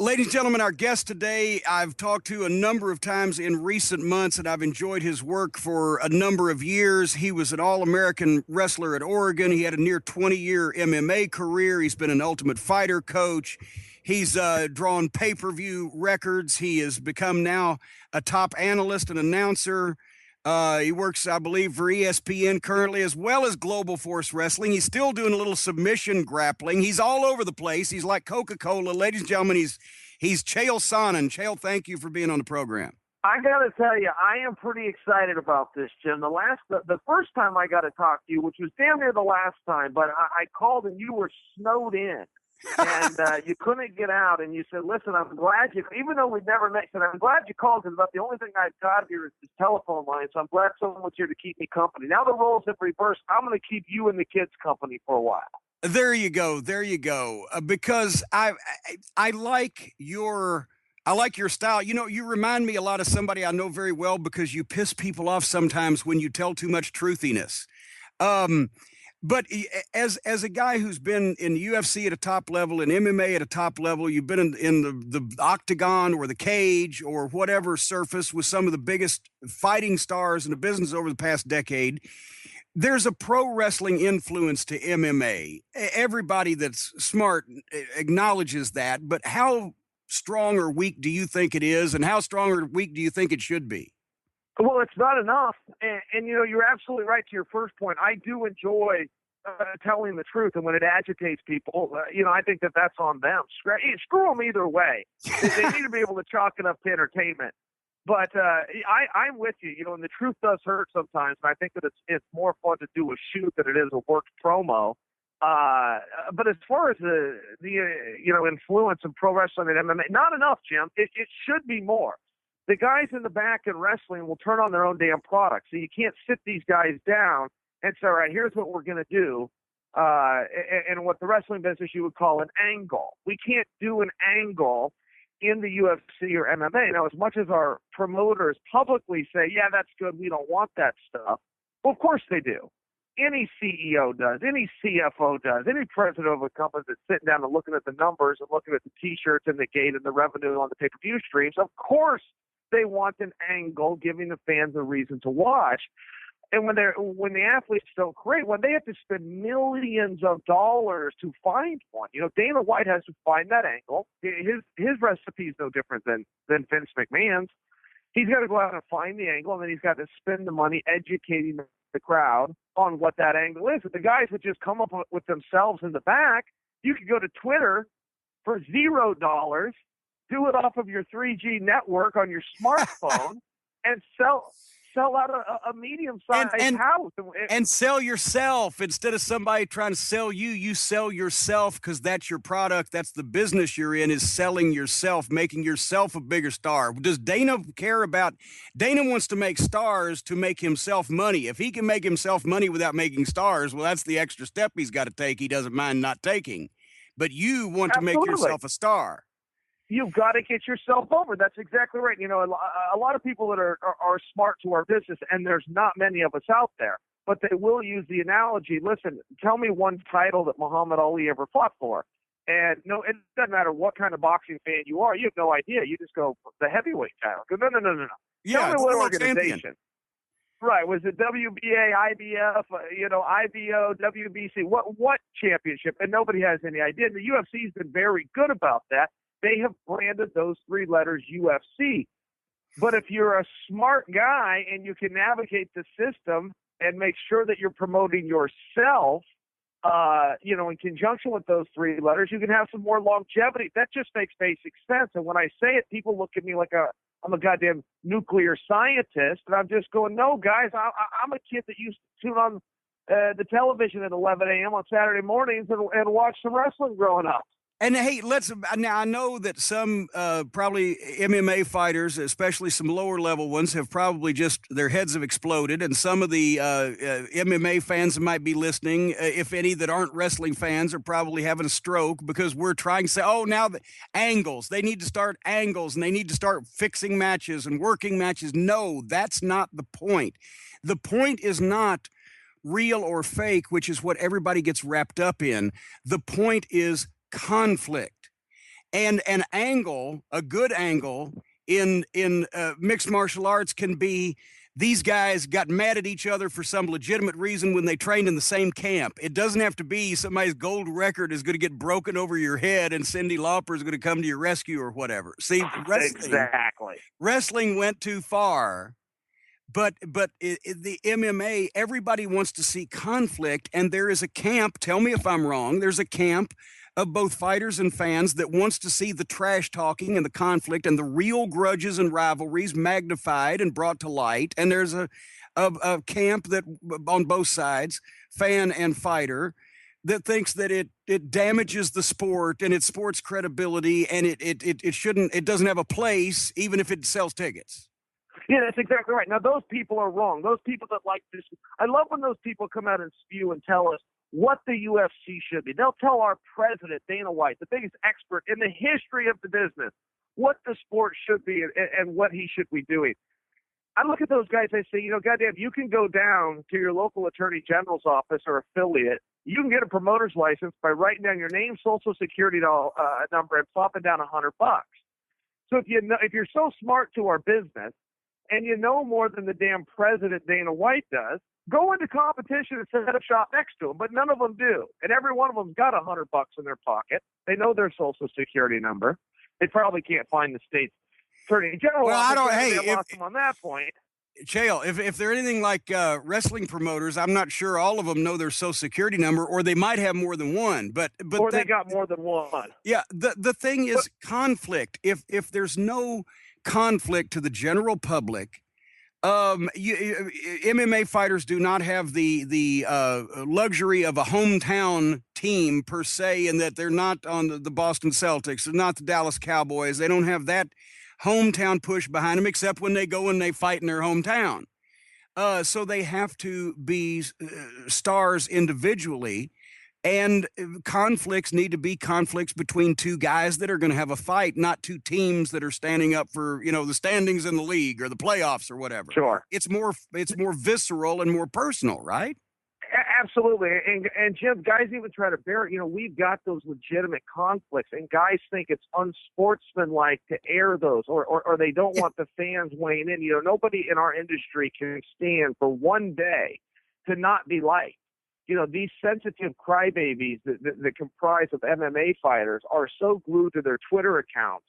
Ladies and gentlemen, our guest today, I've talked to a number of times in recent months, and I've enjoyed his work for a number of years. He was an All-American wrestler at Oregon. He had a near 20-year MMA career. He's been an Ultimate Fighter coach. He's drawn pay-per-view records. He has become now a top analyst and announcer. He works, I believe, for ESPN currently, as well as Global Force Wrestling. He's still doing a little submission grappling. He's all over the place. He's like Coca-Cola. Ladies and gentlemen, he's Chael Sonnen. Chael, thank you for being on the program. I got to tell you, I am pretty excited about this, Jim. The first time I got to talk to you, which was damn near the last time, but I called and you were snowed in. And you couldn't get out, and you said, listen, I'm glad you, even though we'd never met, I'm glad you called, because about the only thing I've got here is this telephone line, so I'm glad someone was here to keep me company. Now the roles have reversed. I'm going to keep you and the kids company for a while. There you go. Because I like your style. You know, you remind me a lot of somebody I know very well, because you piss people off sometimes when you tell too much truthiness. But as a guy who's been in UFC at a top level, in MMA at a top level, you've been in the octagon or the cage or whatever surface with some of the biggest fighting stars in the business over the past decade. There's a pro wrestling influence to MMA. Everybody that's smart acknowledges that. But how strong or weak do you think it is, and how strong or weak do you think it should be? Well, it's not enough. And you know, you're absolutely right to your first point. I do enjoy telling the truth. And when it agitates people, you know, I think that's on them. Screw them either way. They need to be able to chalk it up to entertainment. But I'm with you, you know, and the truth does hurt sometimes. And I think that it's more fun to do a shoot than it is a worked promo. But as far as the you know, influence of pro wrestling and MMA, not enough, Jim. It should be more. The guys in the back in wrestling will turn on their own damn product. So you can't sit these guys down and say, all right, here's what we're going to do. And what the wrestling business you would call an angle. We can't do an angle in the UFC or MMA. Now, as much as our promoters publicly say, yeah, that's good, we don't want that stuff. Well, of course they do. Any CEO does, any CFO does, any president of a company that's sitting down and looking at the numbers and looking at the T-shirts and the gate and the revenue on the pay-per-view streams, of course they want an angle, giving the fans a reason to watch. And when the athletes don't create one, they have to spend millions of dollars to find one. You know, Dana White has to find that angle. His recipe is no different than Vince McMahon's. He's got to go out and find the angle, and then he's got to spend the money educating the crowd on what that angle is. If the guys would just come up with themselves in the back, you could go to Twitter for $0, do it off of your 3G network on your smartphone, and sell out a medium-sized house. And sell yourself. Instead of somebody trying to sell you, you sell yourself, because that's your product. That's the business you're in, is selling yourself, making yourself a bigger star. Does Dana care about – Dana wants to make stars to make himself money. If he can make himself money without making stars, well, that's the extra step he's got to take. He doesn't mind not taking. But you want to make yourself a star. You've got to get yourself over. That's exactly right. You know, a lot of people that are smart to our business, and there's not many of us out there, but they will use the analogy. Listen, tell me one title that Muhammad Ali ever fought for. And no, it doesn't matter what kind of boxing fan you are. You have no idea. You just go, the heavyweight title. Go, no. Yeah, tell me what organization. Champion. Right. Was it WBA, IBF, you know, IBO, WBC? What championship? And nobody has any idea. And the UFC's been very good about that. They have branded those three letters UFC. But if you're a smart guy and you can navigate the system and make sure that you're promoting yourself, you know, in conjunction with those three letters, you can have some more longevity. That just makes basic sense. And when I say it, people look at me like I'm a goddamn nuclear scientist. And I'm just going, no, guys, I'm a kid that used to tune on the television at 11 a.m. on Saturday mornings and watch some wrestling growing up. And hey, now I know that some probably MMA fighters, especially some lower level ones, have probably just, their heads have exploded. And some of the MMA fans that might be listening, if any that aren't wrestling fans, are probably having a stroke, because we're trying to say, oh, now the angles, they need to start angles, and they need to start fixing matches and working matches. No, that's not the point. The point is not real or fake, which is what everybody gets wrapped up in. The point is conflict. And an angle, a good angle in mixed martial arts can be these guys got mad at each other for some legitimate reason when they trained in the same camp. It doesn't have to be somebody's gold record is going to get broken over your head and Cyndi Lauper is going to come to your rescue or whatever. See, wrestling went too far. But the MMA, everybody wants to see conflict, and there is a camp, tell me if I'm wrong, there's a camp of both fighters and fans that wants to see the trash talking and the conflict and the real grudges and rivalries magnified and brought to light. And there's a camp that on both sides, fan and fighter, that thinks that it damages the sport and its sports credibility, and it doesn't have a place even if it sells tickets. Yeah, that's exactly right. Now, those people are wrong. Those people that like this, I love when those people come out and spew and tell us what the UFC should be. They'll tell our president, Dana White, the biggest expert in the history of the business, what the sport should be and what he should be doing. I look at those guys, I say, goddamn, you can go down to your local attorney general's office or affiliate. You can get a promoter's license by writing down your name, social security number, and plopping down $100. So if you're so smart to our business, and you know more than the damn president Dana White does, go into competition and set up shop next to him. But none of them do. And every one of them's got $100 in their pocket. They know their social security number. They probably can't find the state's attorney general. Well, I don't. Lost them on that point. Chael, if they're anything like wrestling promoters, I'm not sure all of them know their social security number, or they might have more than one. But they got more than one. Yeah. The thing is conflict. If there's no conflict to the general public, MMA fighters do not have the luxury of a hometown team per se, in that they're not on the Boston Celtics, they're not the Dallas Cowboys. They don't have that hometown push behind them, except when they go and they fight in their hometown. So they have to be stars individually. And conflicts need to be conflicts between two guys that are going to have a fight, not two teams that are standing up for, the standings in the league or the playoffs or whatever. Sure. It's more visceral and more personal, right? Absolutely. And Jim, guys even try to bear it. We've got those legitimate conflicts, and guys think it's unsportsmanlike to air those, or they don't want the fans weighing in. Nobody in our industry can stand for one day to not be liked. These sensitive crybabies that comprise of MMA fighters are so glued to their Twitter accounts.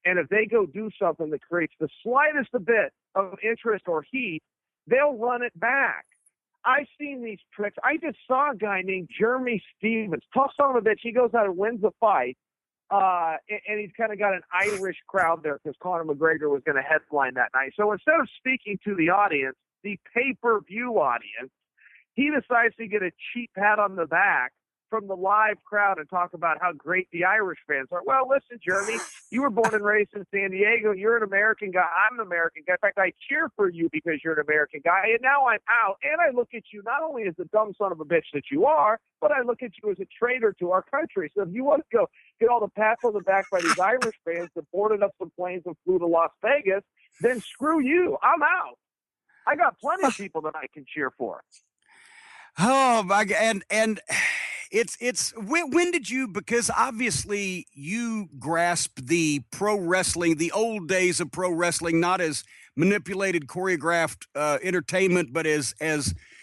And if they go do something that creates the slightest bit of interest or heat, they'll run it back. I've seen these tricks. I just saw a guy named Jeremy Stevens, tough son of a bitch. He goes out and wins the fight, and he's kind of got an Irish crowd there because Conor McGregor was going to headline that night. So instead of speaking to the audience, the pay-per-view audience, he decides to get a cheap pat on the back from the live crowd and talk about how great the Irish fans are. Well, listen, Jeremy, you were born and raised in San Diego. You're an American guy. I'm an American guy. In fact, I cheer for you because you're an American guy. And now I'm out, and I look at you not only as the dumb son of a bitch that you are, but I look at you as a traitor to our country. So if you want to go get all the pats on the back by these Irish fans that boarded up some planes and flew to Las Vegas, then screw you. I'm out. I got plenty of people that I can cheer for. Oh my God. And it's when did you, because obviously you grasped the pro wrestling, the old days of pro wrestling, not as manipulated, choreographed entertainment, but as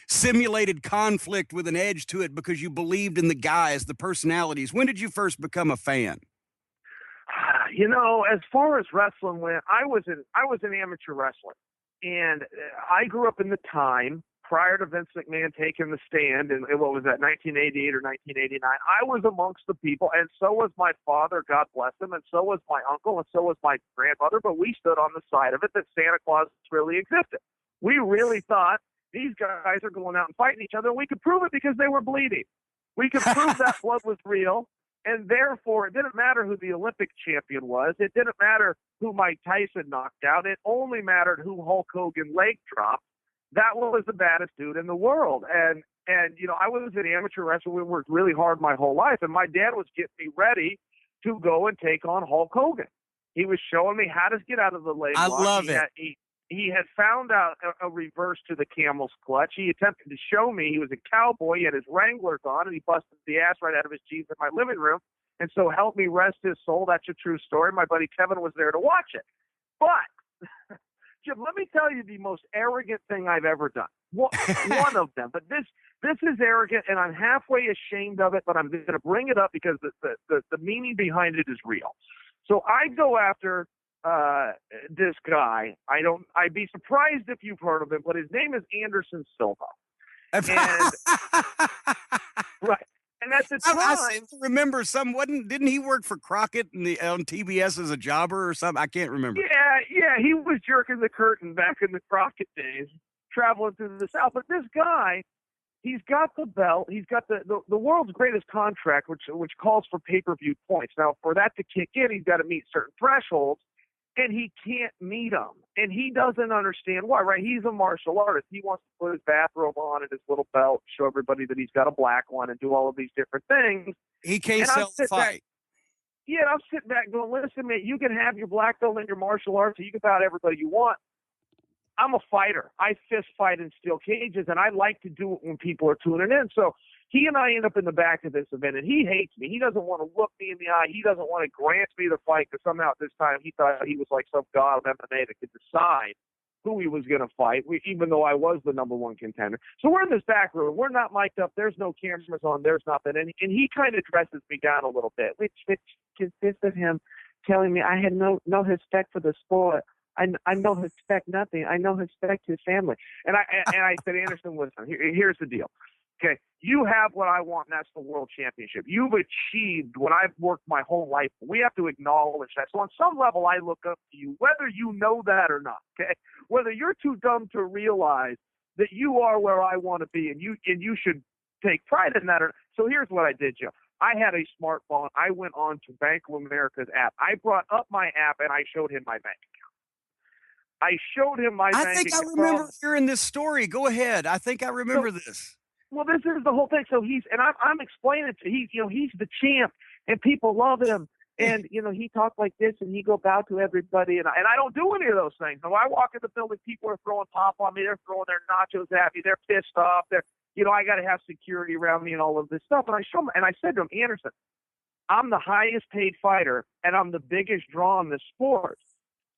simulated conflict with an edge to it, because you believed in the guys, the personalities. When did you first become a fan? As far as wrestling went, I was an amateur wrestler, and I grew up in the time prior to Vince McMahon taking the stand in, what was that, 1988 or 1989, I was amongst the people, and so was my father, God bless him, and so was my uncle, and so was my grandmother, but we stood on the side of it that Santa Claus really existed. We really thought these guys are going out and fighting each other, and we could prove it because they were bleeding. We could prove that blood was real, and therefore it didn't matter who the Olympic champion was. It didn't matter who Mike Tyson knocked out. It only mattered who Hulk Hogan leg dropped. That was the baddest dude in the world. And I was an amateur wrestler. We worked really hard my whole life. And my dad was getting me ready to go and take on Hulk Hogan. He was showing me how to get out of the leg lock. I love it. He had found out a reverse to the camel's clutch. He attempted to show me. He was a cowboy. He had his Wranglers on, and he busted the ass right out of his jeans in my living room. And so help me rest his soul. That's a true story. My buddy Kevin was there to watch it. But, Jim, let me tell you the most arrogant thing I've ever done. One of them. But this is arrogant, and I'm halfway ashamed of it, but I'm going to bring it up because the meaning behind it is real. So I go after this guy. I'd be surprised if you've heard of him, but his name is Anderson Silva. And, right. And at the time, I remember didn't he work for Crockett on TBS as a jobber or something? I can't remember. Yeah, he was jerking the curtain back in the Crockett days, traveling through the South. But this guy, he's got the belt. He's got the world's greatest contract, which calls for pay-per-view points. Now, for that to kick in, he's got to meet certain thresholds, and he can't meet them. And he doesn't understand why, right? He's a martial artist. He wants to put his bathrobe on and his little belt, show everybody that he's got a black one, and do all of these different things. He can't sell the fight. Yeah, and I'm sitting back going, listen, man, you can have your black belt and your martial arts, so you can bow to everybody you want. I'm a fighter. I fist fight in steel cages, and I like to do it when people are tuning in. So he and I end up in the back of this event, and he hates me. He doesn't want to look me in the eye. He doesn't want to grant me the fight because somehow at this time he thought he was like some god of MMA that could decide who he was going to fight, even though I was the number one contender. So we're in this back room. We're not mic'd up. There's no cameras on. There's nothing. And he kind of dresses me down a little bit, which consists of him telling me I had no respect for the sport. I no respect nothing. I no respect his family. And I said, Anderson, listen, here's the deal. Okay, you have what I want, and that's the world championship. You've achieved what I've worked my whole life for. We have to acknowledge that. So on some level, I look up to you, whether you know that or not, okay? Whether you're too dumb to realize that you are where I want to be, and you should take pride in that. So here's what I did, Joe. I had a smartphone. I went on to Bank of America's app. I brought up my app, and I showed him my bank account. I showed him my bank account. I think I remember hearing this story. Go ahead. I think I remember this. Well, this is the whole thing. So I'm explaining to he's the champ, and people love him. And he talked like this, and he go bow to everybody, and I don't do any of those things. When I walk in the building, people are throwing pop on me. They're throwing their nachos at me. They're pissed off. I got to have security around me and all of this stuff. And I show him, and I said to him, Anderson, I'm the highest paid fighter, and I'm the biggest draw in the sport.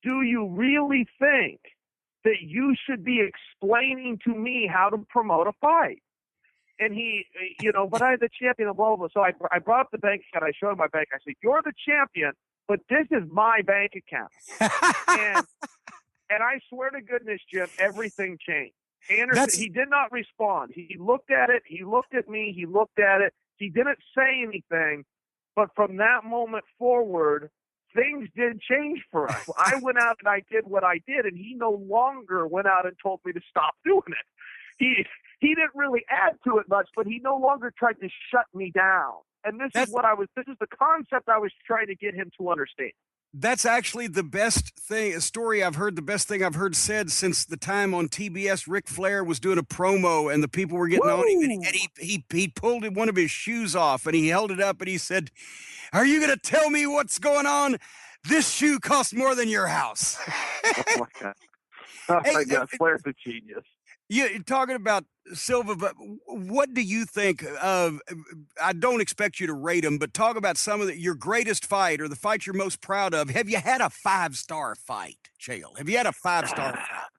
Do you really think that you should be explaining to me how to promote a fight? And he, but I'm the champion of blah, blah, blah. So I brought up the bank account. I showed him my bank. I said, you're the champion, but this is my bank account. and I swear to goodness, Jim, everything changed. Anderson, he did not respond. He looked at it. He looked at me. He looked at it. He didn't say anything. But from that moment forward, things did change for us. I went out and I did what I did, and he no longer went out and told me to stop doing it. He didn't really add to it much, but he no longer tried to shut me down. And this is the concept I was trying to get him to understand. That's actually the best story I've heard, the best thing I've heard said since the time on TBS. Ric Flair was doing a promo and the people were getting on him, and he pulled one of his shoes off and he held it up and he said, "Are you going to tell me what's going on? This shoe costs more than your house." Oh my God. Oh my God. Flair's a genius. You're talking about Silva, but what do you think of? I don't expect you to rate him, but talk about some of your greatest fight or the fight you're most proud of. Have you had a 5-star fight, Chael? Have you had a 5-star fight?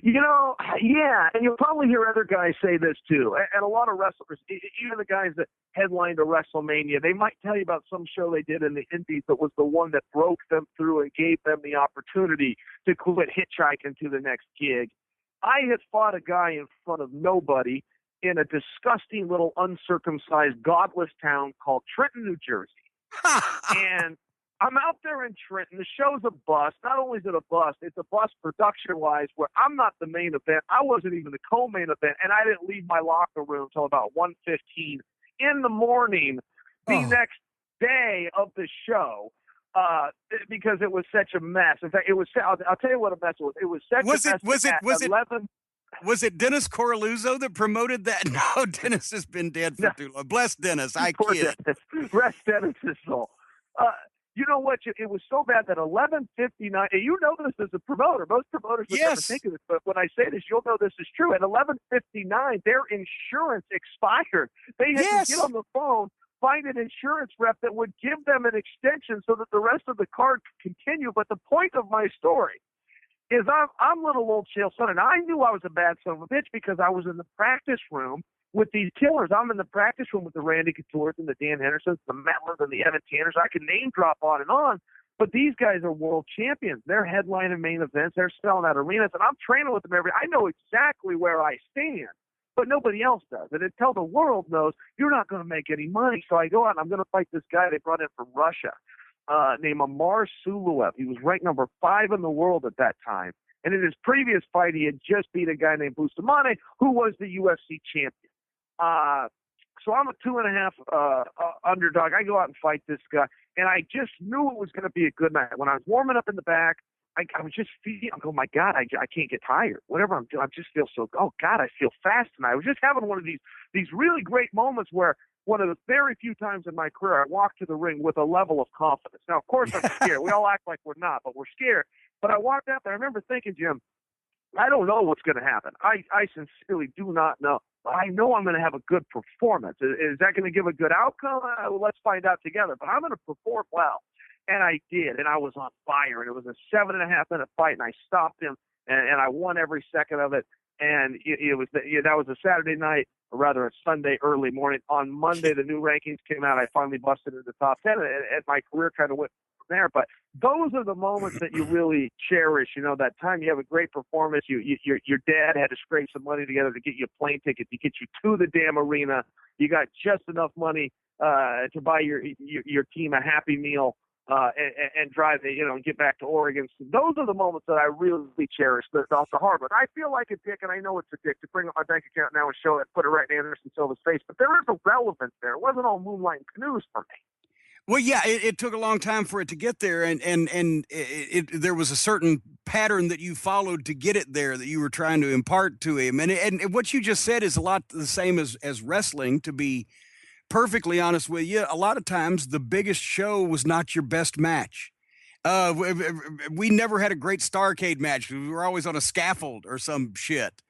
Yeah, and you'll probably hear other guys say this too. And a lot of wrestlers, even the guys that headlined a WrestleMania, they might tell you about some show they did in the Indies that was the one that broke them through and gave them the opportunity to quit hitchhiking to the next gig. I had fought a guy in front of nobody in a disgusting little uncircumcised, godless town called Trenton, New Jersey. And I'm out there in Trenton. The show's a bust. Not only is it a bust, it's a bust production-wise where I'm not the main event. I wasn't even the co-main event, and I didn't leave my locker room until about 1:15 in the morning the next day of the show. Because it was such a mess. In fact, I'll tell you what a mess it was. It was such a mess. 11. Was it Dennis Coralluzzo that promoted that? No, Dennis has been dead for too long. Bless Dennis. I kid. Rest Dennis's soul. You know what? It was so bad that 11:59. You know this as a promoter. Most promoters would never think of this, but when I say this, you'll know this is true. At 11:59, their insurance expired. They had to get on the phone find an insurance rep that would give them an extension so that the rest of the card could continue. But the point of my story is I'm little old Chael Sonnen. I knew I was a bad son of a bitch because I was in the practice room with these killers. I'm in the practice room with the Randy Coutures and the Dan Hendersons, the Metlins and the Evan Tanners. I can name drop on and on. But these guys are world champions. They're headlining main events. They're selling out arenas. And I'm training with them I know exactly where I stand, but nobody else does. And until the world knows, you're not going to make any money. So I go out and I'm going to fight this guy they brought in from Russia named Amar Suluev. He was ranked number 5 in the world at that time. And in his previous fight, he had just beat a guy named Bustamante, who was the UFC champion. So I'm a 2.5 underdog. I go out and fight this guy, and I just knew it was going to be a good night. When I was warming up in the back, I was just feeling, I'm going, my God, I can't get tired. Whatever I'm doing, I just feel so, oh God, I feel fast tonight. I was just having one of these really great moments where one of the very few times in my career I walked to the ring with a level of confidence. Now, of course, I'm scared. We all act like we're not, but we're scared. But I walked out there. I remember thinking, Jim, I don't know what's going to happen. I sincerely do not know. I know I'm going to have a good performance. Is that going to give a good outcome? Well, let's find out together. But I'm going to perform well. And I did, and I was on fire. And it was a 7.5-minute fight, and I stopped him, and I won every second of it. And that was a Saturday night, or rather a Sunday early morning. On Monday, the new rankings came out. I finally busted into the top 10, and my career kind of went from there. But those are the moments that you really cherish. You know, that time you have a great performance. Your dad had to scrape some money together to get you a plane ticket to get you to the damn arena. You got just enough money to buy your team a Happy Meal. And drive, and get back to Oregon. So those are the moments that I really cherish. The hard one. I feel like a dick, and I know it's a dick to bring up my bank account now and show it, put it right in Anderson Silva's face. But there is a relevance there. It wasn't all moonlight and canoes for me. Well, yeah, it took a long time for it to get there, and there was a certain pattern that you followed to get it there that you were trying to impart to him. And what you just said is a lot the same as wrestling, to be perfectly honest with you. A lot of times the biggest show was not your best match. We never had a great Starrcade match. We were always on a scaffold or some shit.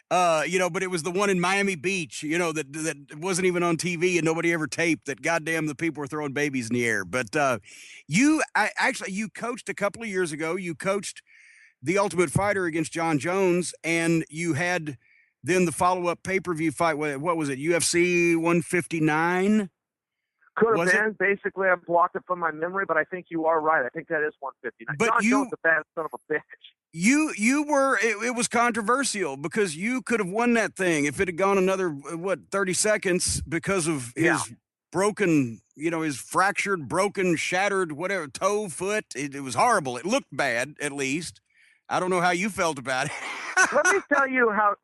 But it was the one in Miami Beach, that wasn't even on TV and nobody ever taped, that goddamn the people were throwing babies in the air. But you coached a couple of years ago. You coached The Ultimate Fighter against Jon Jones, and you had then the follow-up pay-per-view fight. What was it? UFC 159? Could have been. Basically, I blocked it from my memory, but I think you are right. I think that is 159. But Jon Jones, a bad son of a bitch. You were, it was controversial because you could have won that thing if it had gone another, 30 seconds because of his broken, his fractured, broken, shattered, whatever, toe, foot. It was horrible. It looked bad, at least. I don't know how you felt about it. Let me tell you how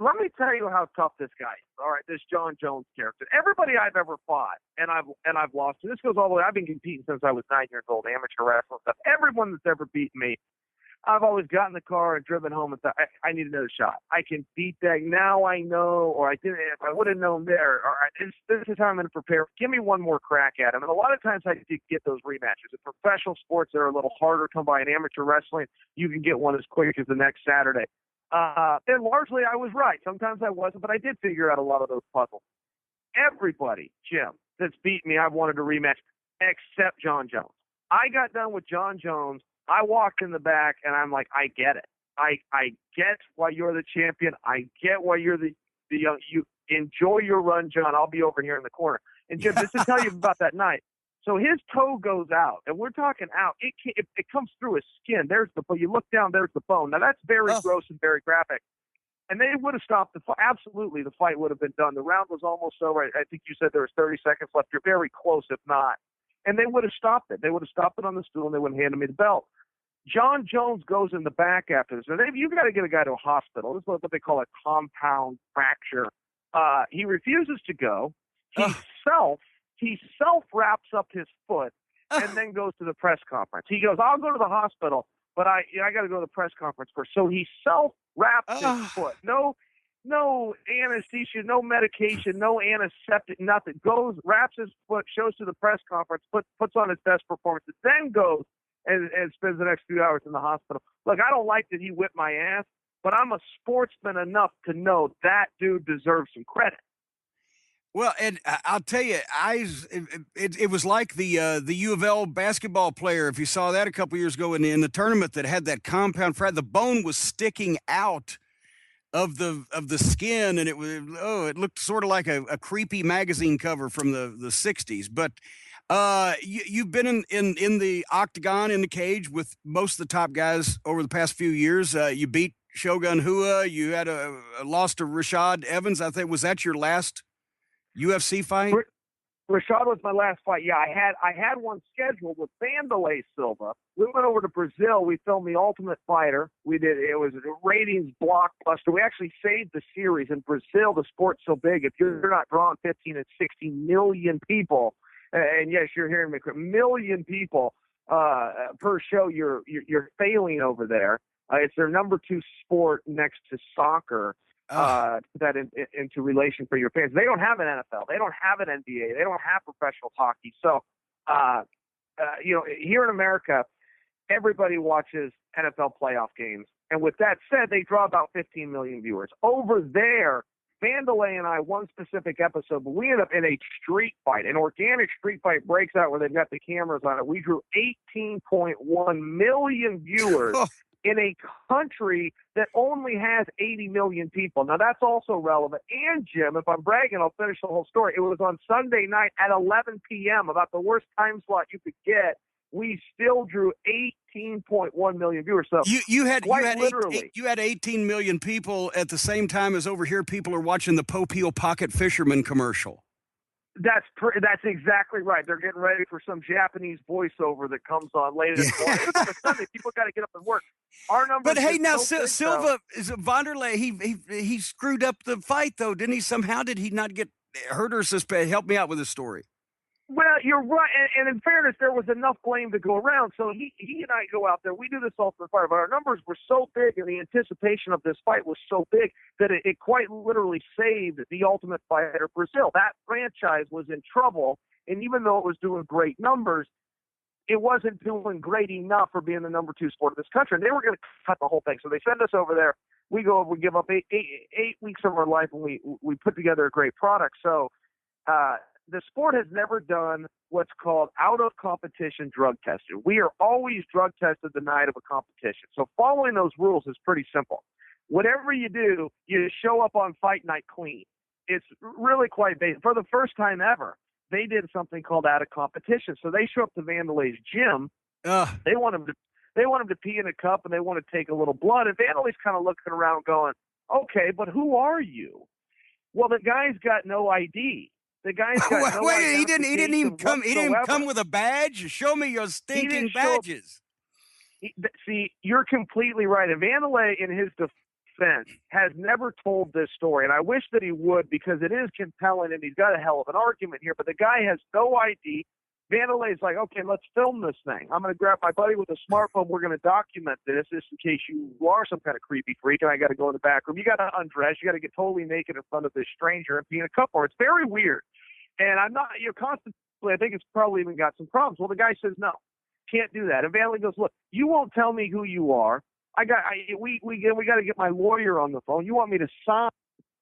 tough this guy is. All right, this Jon Jones character. Everybody I've ever fought, and I've lost. And this goes all the way. I've been competing since I was 9 years old, amateur wrestling stuff. Everyone that's ever beaten me, I've always got in the car and driven home and thought, I need another shot. I can beat that. Now I know, or I didn't. If I would have known there, or this is how I'm going to prepare. Give me one more crack at him. And a lot of times I did get those rematches. In professional sports, they're a little harder to come by. In amateur wrestling, you can get one as quick as the next Saturday. And largely I was right. Sometimes I wasn't, but I did figure out a lot of those puzzles. Everybody, Jim, that's beat me, I've wanted a rematch, except Jon Jones. I got done with Jon Jones. I walked in the back, and I'm like, I get it. I get why you're the champion. I get why you're the you enjoy your run, John. I'll be over here in the corner. And Jim, just to tell you about that night. So his toe goes out, and we're talking out. It comes through his skin. But you look down, there's the bone. Now that's very gross and very graphic. And they would have stopped the fight. Absolutely, the fight would have been done. The round was almost over. I think you said there was 30 seconds left. You're very close, if not. And they would have stopped it. They would have stopped it on the stool, and they would have handed me the belt. Jon Jones goes in the back after this. And you've got to get a guy to a hospital. This is what they call a compound fracture. He refuses to go. He self-wraps up his foot and then goes to the press conference. He goes, I'll go to the hospital, but I got to go to the press conference first. So he self-wraps his foot. No anesthesia, no medication, no antiseptic, nothing. Goes, wraps his foot, shows to the press conference, puts on his best performance, then goes and spends the next few hours in the hospital. Look, I don't like that he whipped my ass, but I'm a sportsman enough to know that dude deserves some credit. Well, and I'll tell you, it was like the U of L basketball player. If you saw that a couple years ago in the tournament that had that compound fracture, the bone was sticking out of the skin, and it looked sort of like a creepy magazine cover from the 60s. But you've been in the octagon, in the cage with most of the top guys over the past few years. You beat Shogun Hua. You had a loss to Rashad Evans. I think, was that your last UFC fight? Rashad was my last fight. Yeah, I had one scheduled with Anderson Silva. We went over to Brazil. We filmed The Ultimate Fighter. It was a ratings blockbuster. We actually saved the series. In Brazil, the sport's so big. If you're not drawing 15 and 60 million people, and yes, you're hearing me, million people per show, you're failing over there. It's their number 2 sport next to soccer. That into relation for your fans. They don't have an NFL. They don't have an NBA. They don't have professional hockey. So, here in America, everybody watches NFL playoff games. And with that said, they draw about 15 million viewers. Over there, Vandelay and I, one specific episode, but we end up in a street fight. An organic street fight breaks out where they've got the cameras on it. We drew 18.1 million viewers in a country that only has 80 million people. Now, that's also relevant. And, Jim, if I'm bragging, I'll finish the whole story. It was on Sunday night at 11 p.m., about the worst time slot you could get. We still drew 18.1 million viewers. So you had 18 million people at the same time as over here people are watching the Popeil Pocket Fisherman commercial. That's exactly right. They're getting ready for some Japanese voiceover that comes on later this morning. It's Sunday. People got to get up and work. Our numbers. But hey, now Silva is Vanderlei. He screwed up the fight though, didn't he? Somehow did he not get hurt or suspended? Help me out with this story. Well, you're right, and in fairness, there was enough blame to go around. So he and I go out there. We do this Ultimate Fighter, but our numbers were so big, and the anticipation of this fight was so big that it quite literally saved the Ultimate Fighter Brazil. That franchise was in trouble, and even though it was doing great numbers, it wasn't doing great enough for being the number 2 sport in this country. And they were going to cut the whole thing. So they send us over there. We go over, we give up eight weeks of our life, and we put together a great product. So the sport has never done what's called out-of-competition drug testing. We are always drug tested the night of a competition. So following those rules is pretty simple. Whatever you do, you show up on fight night clean. It's really quite basic. For the first time ever, they did something called out-of-competition. So they show up to Vandelay's gym. They want him to pee in a cup, and they want to take a little blood. And Vandelay's kind of looking around going, okay, but who are you? Well, the guy's got no ID. The guy's got no wait, he didn't even come. He didn't come with a badge. Show me your stinking badges. See, you're completely right. And Vandelay, in his defense, has never told this story, and I wish that he would because it is compelling, and he's got a hell of an argument here. But the guy has no ID. Vandelay's like, okay, let's film this thing. I'm going to grab my buddy with a smartphone. We're going to document this just in case you are some kind of creepy freak, and I got to go in the back room. You got to undress. You got to get totally naked in front of this stranger and be in a cup bar. It's very weird. And I'm not, constantly, I think it's probably even got some problems. Well, the guy says, no, can't do that. And Vandelay goes, look, you won't tell me who you are. We got to get my lawyer on the phone. You want me to sign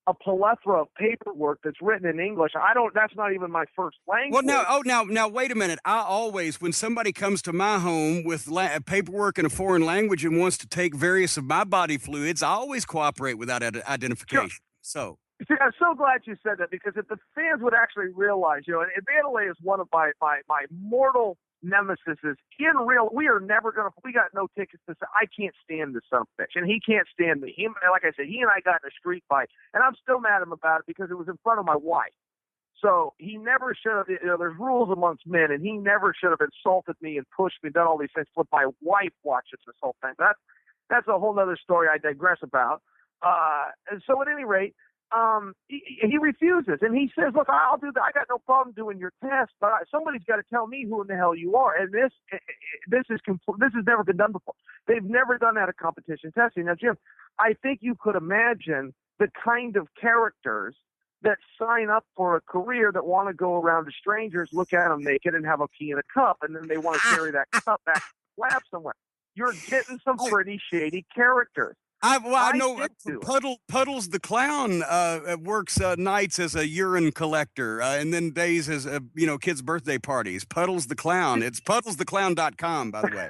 a plethora of paperwork that's written in English? That's not even my first language. Well, now, wait a minute. I always, when somebody comes to my home with paperwork in a foreign language and wants to take various of my body fluids, I always cooperate without identification. Sure. So. See, I'm so glad you said that because if the fans would actually realize, and Vandelay is one of my mortal nemesis. We are never going to, we got no tickets to say, I can't stand this son of a bitch, and he can't stand me. Like I said, he and I got in a street fight, and I'm still mad at him about it because it was in front of my wife. So he never should have, there's rules amongst men, and he never should have insulted me and pushed me, done all these things, but my wife watches this whole thing. That's a whole other story I digress about. And so at any rate, he refuses, and he says, look, I'll do that. I got no problem doing your test, but somebody's got to tell me who in the hell you are. And this has never been done before. They've never done that at competition testing. Now, Jim, I think you could imagine the kind of characters that sign up for a career that want to go around to strangers, look at them naked, and have a pee in a cup, and then they want to carry that cup back to the lab somewhere. You're getting some pretty shady characters. I know did do it. Puddles the clown works nights as a urine collector, and then days as kids' birthday parties. Puddles the clown. It's puddlestheclown.com, by the way.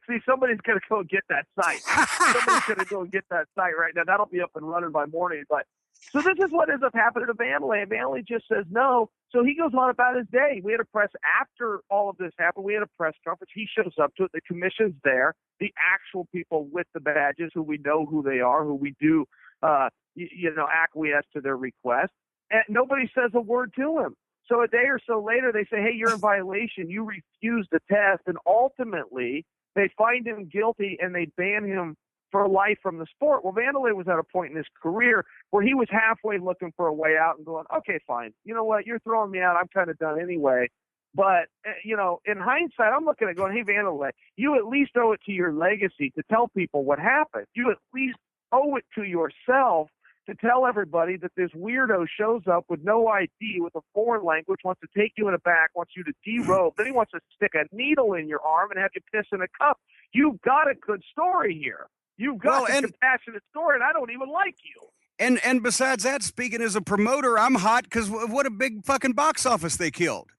See, somebody's going to go get that site. Somebody's going to go get that site right now. That'll be up and running by morning. But so this is what ends up happening to Vanderlei. And Vanderlei just says no. So he goes on about his day. We had a press after all of this happened. We had a press conference. He shows up to it. The commission's there. The actual people with the badges, who we know who they are, who we do, acquiesce to their request. And nobody says a word to him. So a day or so later, they say, hey, you're in violation. You refused the test. And ultimately, they find him guilty and they ban him for life from the sport. Well, Vanderlei was at a point in his career where he was halfway looking for a way out and going, okay, fine. You know what? You're throwing me out. I'm kind of done anyway. But, in hindsight, I'm looking at going, hey, Vanderlei, you at least owe it to your legacy to tell people what happened. You at least owe it to yourself to tell everybody that this weirdo shows up with no ID, with a foreign language, wants to take you in the back, wants you to derobe, then he wants to stick a needle in your arm and have you piss in a cup. You've got a good story here. You've got a compassionate story, and I don't even like you. And besides that, speaking as a promoter, I'm hot because what a big fucking box office they killed.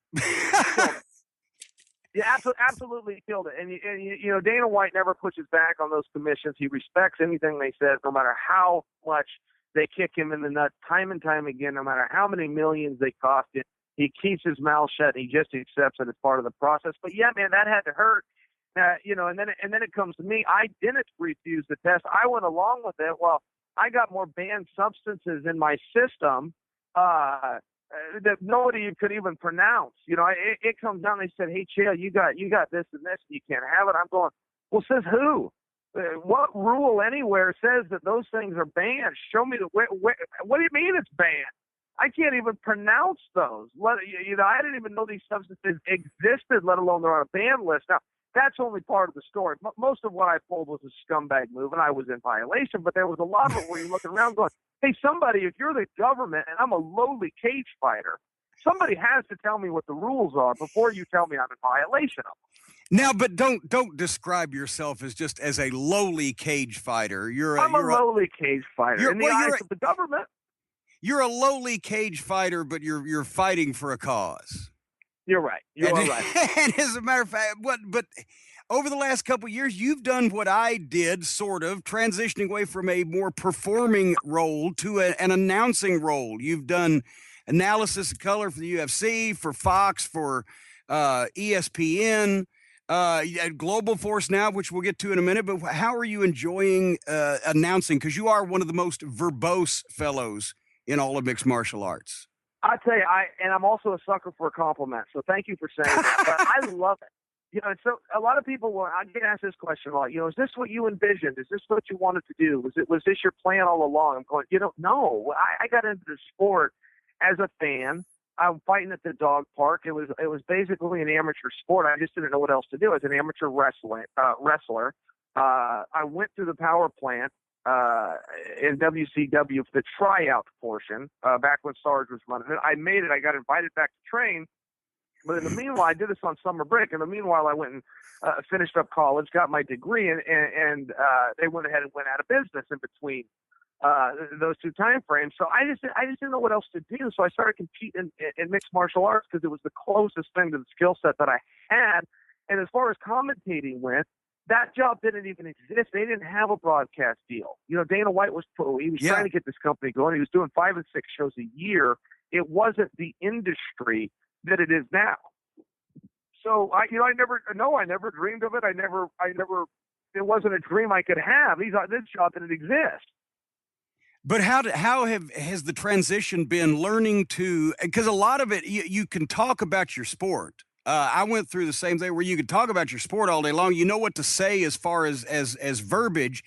Yeah, absolutely killed it. And Dana White never pushes back on those commissions. He respects anything they said, no matter how much they kick him in the nuts time and time again, no matter how many millions they cost him. He keeps his mouth shut, and he just accepts it as part of the process. But yeah, man, that had to hurt. And then it comes to me. I didn't refuse the test. I went along with it. Well, I got more banned substances in my system that nobody could even pronounce. It comes down. They said, "Hey, Chael, you got this and this. You can't have it." I'm going, well, says who? What rule anywhere says that those things are banned? Show me what do you mean it's banned? I can't even pronounce those. I didn't even know these substances existed, let alone they're on a ban list. Now, that's only part of the story. Most of what I pulled was a scumbag move, and I was in violation, but there was a lot of it where you're looking around going, hey, somebody, if you're the government and I'm a lowly cage fighter, somebody has to tell me what the rules are before you tell me I'm in violation of them. Now, but don't describe yourself as a lowly cage fighter. I'm a lowly cage fighter in the eyes of the government. You're a lowly cage fighter, but you're fighting for a cause. You're right. You are right. And as a matter of fact, but over the last couple of years, you've done what I did, sort of, transitioning away from a more performing role to an announcing role. You've done analysis of color for the UFC, for Fox, for ESPN, Global Force now, which we'll get to in a minute. But how are you enjoying announcing? Because you are one of the most verbose fellows in all of mixed martial arts. I tell you, I'm also a sucker for a compliment. So thank you for saying that. But I love it. So a lot of people I get asked this question a lot. Is this what you envisioned? Is this what you wanted to do? Was this your plan all along? I'm going, no. I got into the sport as a fan. I'm fighting at the dog park. It was basically an amateur sport. I just didn't know what else to do. As an amateur wrestler, I went through the power plant in WCW for the tryout portion back when Sarge was running it. I made it. I got invited back to train. But in the meanwhile, I did this on summer break. In the meanwhile, I went and finished up college, got my degree, and they went ahead and went out of business in between those two time frames. So I just didn't know what else to do. So I started competing in mixed martial arts because it was the closest thing to the skill set that I had. And as far as commentating went, that job didn't even exist. They didn't have a broadcast deal. Dana White was trying to get this company going. He was doing 5 and 6 shows a year. It wasn't the industry that it is now. So I never dreamed of it. It wasn't a dream I could have. This job didn't exist. But how has the transition been learning to, because a lot of it, you can talk about your sport. I went through the same thing where you could talk about your sport all day long. You know what to say as far as verbiage,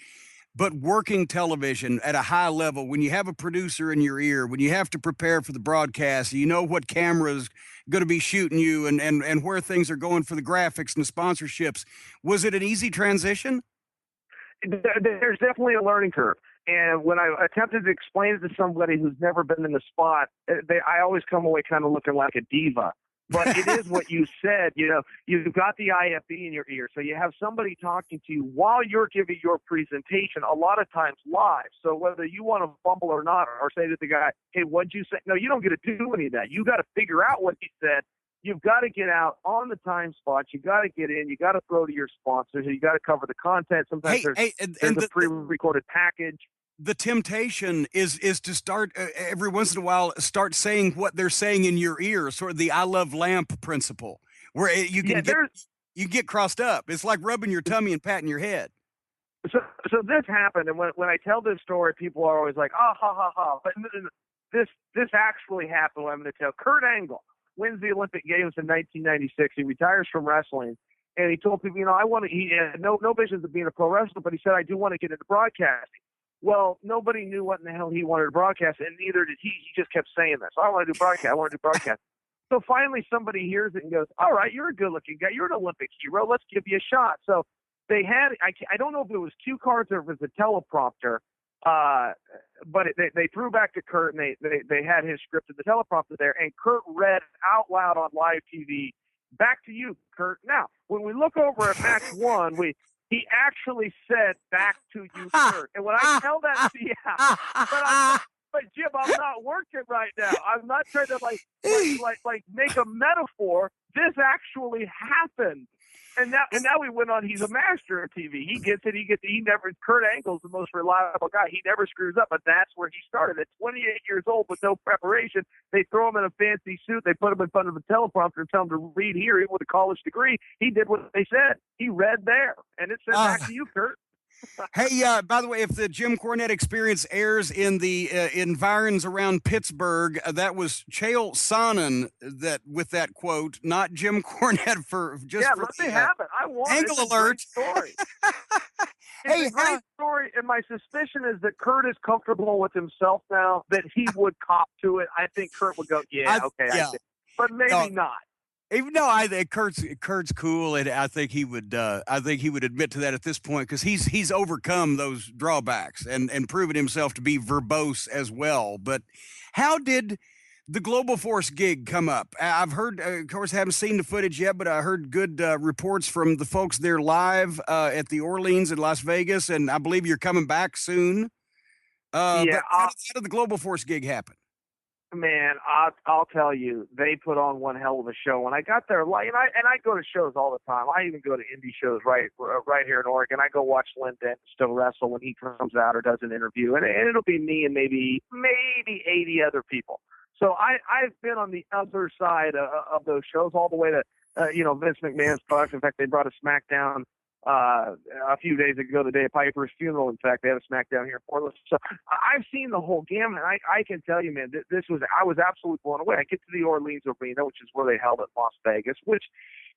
but working television at a high level, when you have a producer in your ear, when you have to prepare for the broadcast, you know what camera's going to be shooting you and where things are going for the graphics and the sponsorships. Was it an easy transition? There's definitely a learning curve. And when I attempted to explain it to somebody who's never been in the spot, I always come away kind of looking like a diva. But it is what you said. You've got the IFB in your ear, so you have somebody talking to you while you're giving your presentation, a lot of times live. So whether you want to fumble or not, or say to the guy, hey, what'd you say? No, you don't get to do any of that. You got to figure out what he said. You've got to get out on the time spot. You got to get in. You got to throw to your sponsors. You got to cover the content. Sometimes there's a pre-recorded package. The temptation is to start every once in a while, start saying what they're saying in your ear, sort of the I love lamp principle, where you can get crossed up. It's like rubbing your tummy and patting your head. So this happened, and when I tell this story, people are always like, ha ha ha. But this actually happened. What I'm going to tell. Kurt Angle wins the Olympic Games in 1996. He retires from wrestling, and he told people, he had no visions of being a pro wrestler, but he said, I do want to get into broadcasting. Well, nobody knew what in the hell he wanted to broadcast, and neither did he. He just kept saying this. I want to do broadcast. I want to do broadcast. So finally somebody hears it and goes, all right, you're a good-looking guy. You're an Olympic hero. Let's give you a shot. So they had – I don't know if it was cue cards or if it was a teleprompter, but they threw back to Kurt, and they had his script and the teleprompter there, and Kurt read out loud on live TV, back to you, Kurt. Now, when we look over at match one, he actually said, back to you, Kurt. And when I tell that to you, but Jim, I'm not working right now. I'm not trying to like make a metaphor. This actually happened. And now we went on. He's a master of TV. He gets it. He never. Kurt Angle's the most reliable guy. He never screws up. But that's where he started. At 28 years old with no preparation, they throw him in a fancy suit. They put him in front of a teleprompter and tell him to read here. Even with a college degree, he did what they said. He read there, and it said back to you, Kurt. Hey, by the way, if the Jim Cornette Experience airs in the environs around Pittsburgh, that was Chael Sonnen with that quote, not Jim Cornette let me have it. I want Angle alert. Story. It's a great story, and my suspicion is that Kurt is comfortable with himself now, that he would cop to it. I think Kurt would go, but maybe not. Even though I think Kurt's cool, and I think he would admit to that at this point, because he's overcome those drawbacks and proven himself to be verbose as well. But how did the Global Force gig come up? I've heard, of course, haven't seen the footage yet, but I heard good reports from the folks there live at the Orleans and Las Vegas, and I believe you're coming back soon. How did the Global Force gig happen? Man, I'll tell you, they put on one hell of a show. When I got there, and I go to shows all the time. I even go to indie shows right here in Oregon. I go watch Lynn Denton still wrestle when he comes out or does an interview, and it'll be me and maybe 80 other people. So I've been on the other side of those shows all the way to Vince McMahon's product. In fact, they brought a SmackDown a few days ago, the day of Piper's funeral. In fact, they had a SmackDown here in Portland. So I've seen the whole gamut. I can tell you, man, I was absolutely blown away. I get to the Orleans Arena, which is where they held it in Las Vegas, which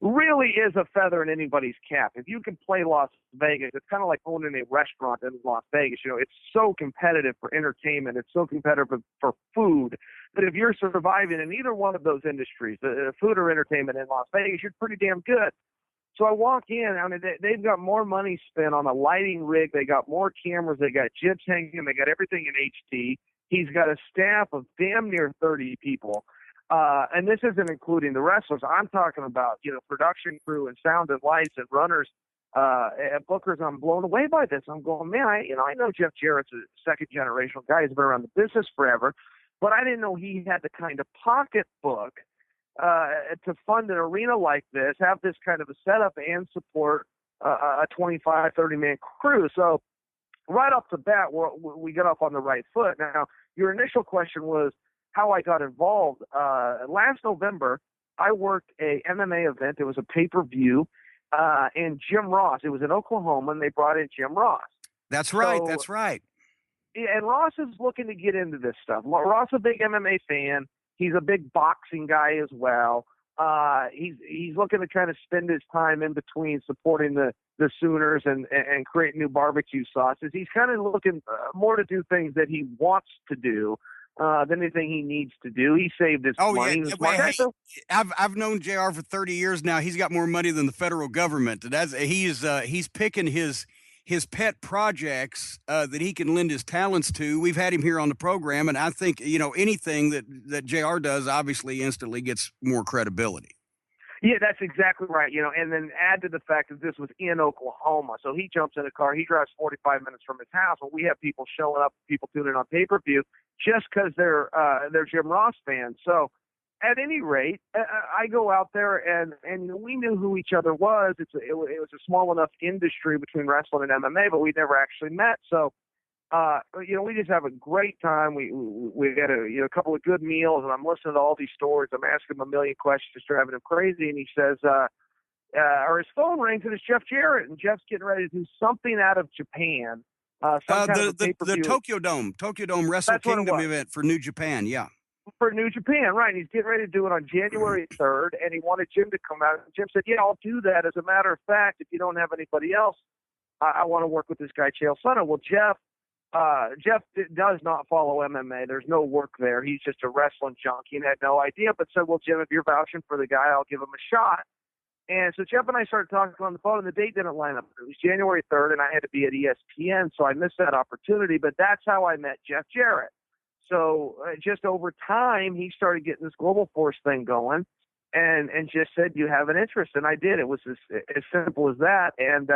really is a feather in anybody's cap. If you can play Las Vegas, it's kind of like owning a restaurant in Las Vegas. It's so competitive for entertainment. It's so competitive for food. But if you're surviving in either one of those industries, the food or entertainment in Las Vegas, you're pretty damn good. So I walk in, they've got more money spent on a lighting rig. They got more cameras. They got jibs hanging. They got everything in HD. He's got a staff of damn near 30 people. And this isn't including the wrestlers. I'm talking about, production crew and sound and lights and runners, and bookers. I'm blown away by this. I'm going, man, I know Jeff Jarrett's a second generational guy. He's been around the business forever, but I didn't know he had the kind of pocketbook to fund an arena like this, have this kind of a setup and support a 25, 30-man crew. So right off the bat, we got off on the right foot. Now, your initial question was how I got involved. Last November, I worked a MMA event. It was a pay-per-view, and Jim Ross. It was in Oklahoma, and they brought in Jim Ross. That's right. That's right. And Ross is looking to get into this stuff. Ross is a big MMA fan. He's a big boxing guy as well. He's looking to kind of spend his time in between supporting the Sooners and create new barbecue sauces. He's kind of looking more to do things that he wants to do than anything he needs to do. He saved his money. Yeah. I've known JR for 30 years now. He's got more money than the federal government. He's picking his his pet projects that he can lend his talents to. We've had him here on the program, and I think, anything that JR does obviously instantly gets more credibility. Yeah, that's exactly right. And then add to the fact that this was in Oklahoma. So he jumps in a car. He drives 45 minutes from his house. And we have people showing up, people tuning on pay-per-view just because they're Jim Ross fans. So at any rate, I go out there and we knew who each other was. It was a small enough industry between wrestling and MMA, but we never actually met. So we just have a great time. We had a couple of good meals, and I'm listening to all these stories. I'm asking him a million questions, just driving him crazy. And he says, or his phone rings, and it's Jeff Jarrett, and Jeff's getting ready to do something out of Japan. The Tokyo Dome Wrestle Kingdom event for New Japan, yeah. For New Japan, right. And he's getting ready to do it on January 3rd, and he wanted Jim to come out. And Jim said, yeah, I'll do that. As a matter of fact, if you don't have anybody else, I want to work with this guy, Chael Sonnen. Well, Jeff does not follow MMA. There's no work there. He's just a wrestling junkie and had no idea, but said, well, Jim, if you're vouching for the guy, I'll give him a shot. And so Jeff and I started talking on the phone, and the date didn't line up. It was January 3rd, and I had to be at ESPN, so I missed that opportunity. But that's how I met Jeff Jarrett. So just over time, he started getting this Global Force thing going and just said, do you have an interest? And I did. It was as simple as that. And,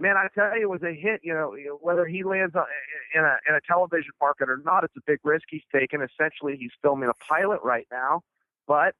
man, I tell you, it was a hit. Whether he lands in a television market or not, it's a big risk he's taken. Essentially, he's filming a pilot right now, but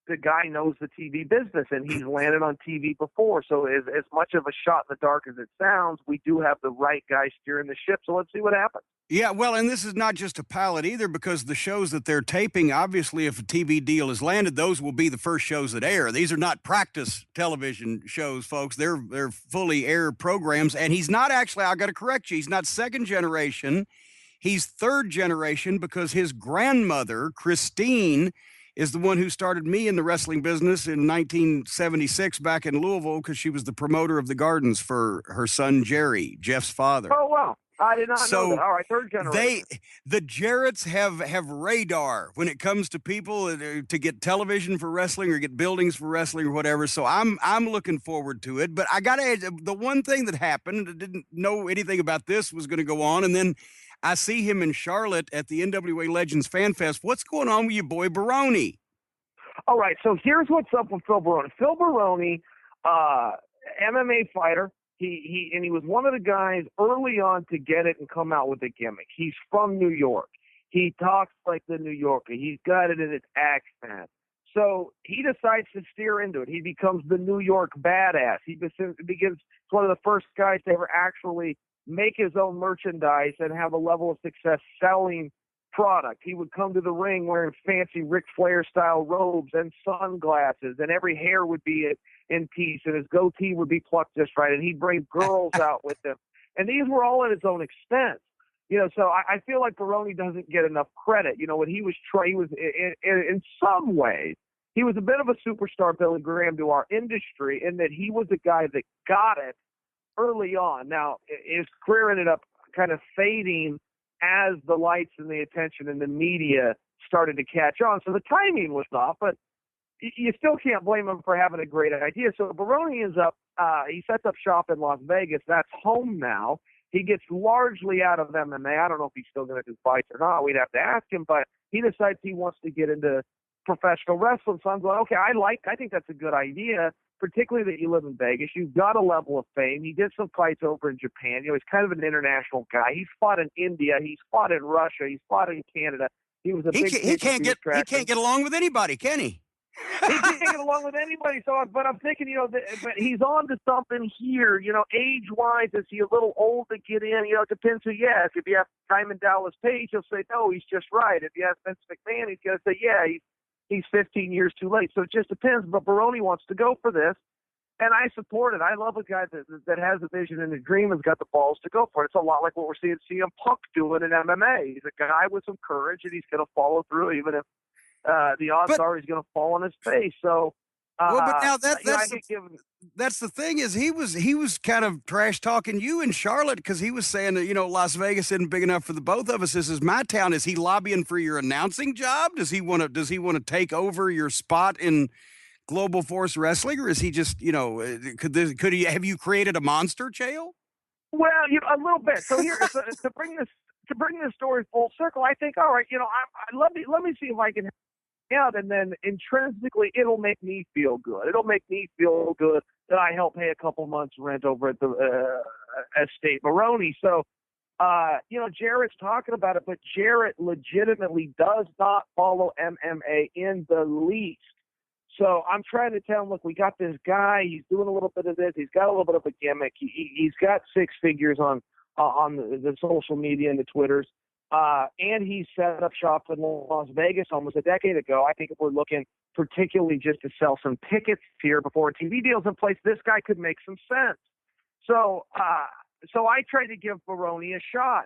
the guy knows the TV business, and he's landed on TV before. So as much of a shot in the dark as it sounds, we do have the right guy steering the ship. So let's see what happens. Yeah, well, and this is not just a pilot either, because the shows that they're taping, obviously, if a TV deal is landed, those will be the first shows that air. These are not practice television shows, folks. They're fully air programs. And he's not actually, I got to correct you, he's not second generation. He's third generation, because his grandmother, Christine, is the one who started me in the wrestling business in 1976 back in Louisville, because she was the promoter of the Gardens for her son, Jerry, Jeff's father. Oh, wow. I did not know that. All right, third generation. The Jarretts have radar when it comes to people to get television for wrestling or get buildings for wrestling or whatever. So I'm looking forward to it. But I got to add, the one thing that happened, I didn't know anything about this was going to go on, and then I see him in Charlotte at the NWA Legends Fan Fest. What's going on with your boy Baroni? All right, so here's what's up with Phil Baroni. Phil Baroni, MMA fighter. He was one of the guys early on to get it and come out with a gimmick. He's from New York. He talks like the New Yorker. He's got it in his accent. So he decides to steer into it. He becomes the New York badass. He begins one of the first guys to ever actually make his own merchandise and have a level of success selling product. He would come to the ring wearing fancy Ric Flair style robes and sunglasses, and every hair would be in piece, and his goatee would be plucked just right, and he'd bring girls out with him. And these were all at his own expense. So I feel like Baroni doesn't get enough credit. When he was in some ways, he was a bit of a superstar, Billy Graham, to our industry, in that he was a guy that got it early on. Now, his career ended up kind of fading as the lights and the attention and the media started to catch on. So the timing was off, but you still can't blame him for having a great idea. So Baroni ends up, he sets up shop in Las Vegas. That's home now. He gets largely out of MMA. I don't know if he's still going to do fights or not. We'd have to ask him, but he decides he wants to get into professional wrestling. So I'm going, okay, I think that's a good idea, particularly that you live in Vegas. You've got a level of fame. He did some fights over in Japan. He's kind of an international guy. He's fought in India. He's fought in Russia. He's fought in Canada. He was a he can't get along with anybody, can he? He can't get along with anybody. But I'm thinking, but he's on to something here. Age-wise, is he a little old to get in? It depends who you ask. If you ask Diamond Dallas Page, he'll say, no, he's just right. If you ask Vince McMahon, he's going to say, yeah, he's 15 years too late. So it just depends. But Baroni wants to go for this, and I support it. I love a guy that has a vision and a dream and's got the balls to go for it. It's a lot like what we're seeing CM Punk doing in MMA. He's a guy with some courage, and he's going to follow through, even if the odds are he's going to fall on his face. So, but now that's the thing is he was kind of trash talking you in Charlotte, because he was saying that Las Vegas isn't big enough for the both of us. This is my town. Is he lobbying for your announcing job? Does he want to take over your spot in Global Force Wrestling, or is he just could he have you created a monster, Chael? Well, a little bit. So here, to bring this story full circle, I think, all right, let me see if I can out, and then intrinsically it'll make me feel good. It'll make me feel good that I help pay a couple months rent over at the estate Baroni. So, Jarrett's talking about it, but Jarrett legitimately does not follow MMA in the least. So I'm trying to tell him, look, we got this guy. He's doing a little bit of this. He's got a little bit of a gimmick. He's got six figures on the social media and the Twitters. And he set up shop in Las Vegas almost a decade ago. I think if we're looking particularly just to sell some tickets here before a TV deal's in place, this guy could make some sense. So I try to give Baroni a shot.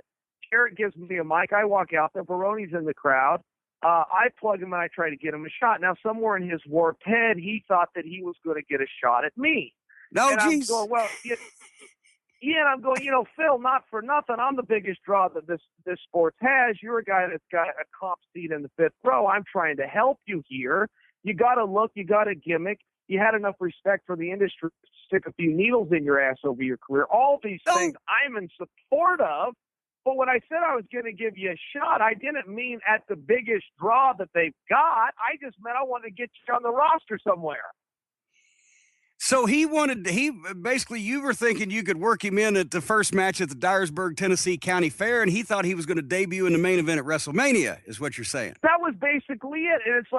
Jarrett gives me a mic. I walk out there. Baroni's in the crowd. I plug him and I try to get him a shot. Now, somewhere in his warped head, he thought that he was going to get a shot at me. No, and geez. I'm going, well, yeah, and I'm going, Phil, not for nothing. I'm the biggest draw that this sport has. You're a guy that's got a comp seat in the fifth row. I'm trying to help you here. You got to look. You got a gimmick. You had enough respect for the industry to stick a few needles in your ass over your career. All these things I'm in support of. But when I said I was going to give you a shot, I didn't mean at the biggest draw that they've got. I just meant I wanted to get you on the roster somewhere. So basically, you were thinking you could work him in at the first match at the Dyersburg, Tennessee County Fair, and he thought he was going to debut in the main event at WrestleMania, is what you're saying. That was basically it. And it's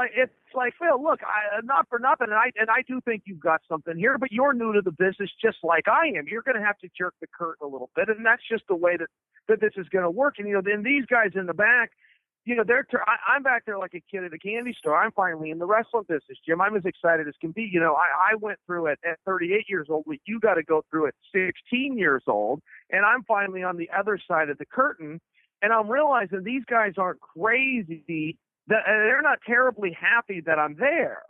like, Phil, look, not for nothing, and I do think you've got something here, but you're new to the business just like I am. You're going to have to jerk the curtain a little bit, and that's just the way that this is going to work. And, then these guys in the back, I'm back there like a kid at a candy store. I'm finally in the wrestling business, Jim. I'm as excited as can be. I went through it at 38 years old. What you got to go through at 16 years old, and I'm finally on the other side of the curtain, and I'm realizing these guys aren't crazy. They're not terribly happy that I'm there.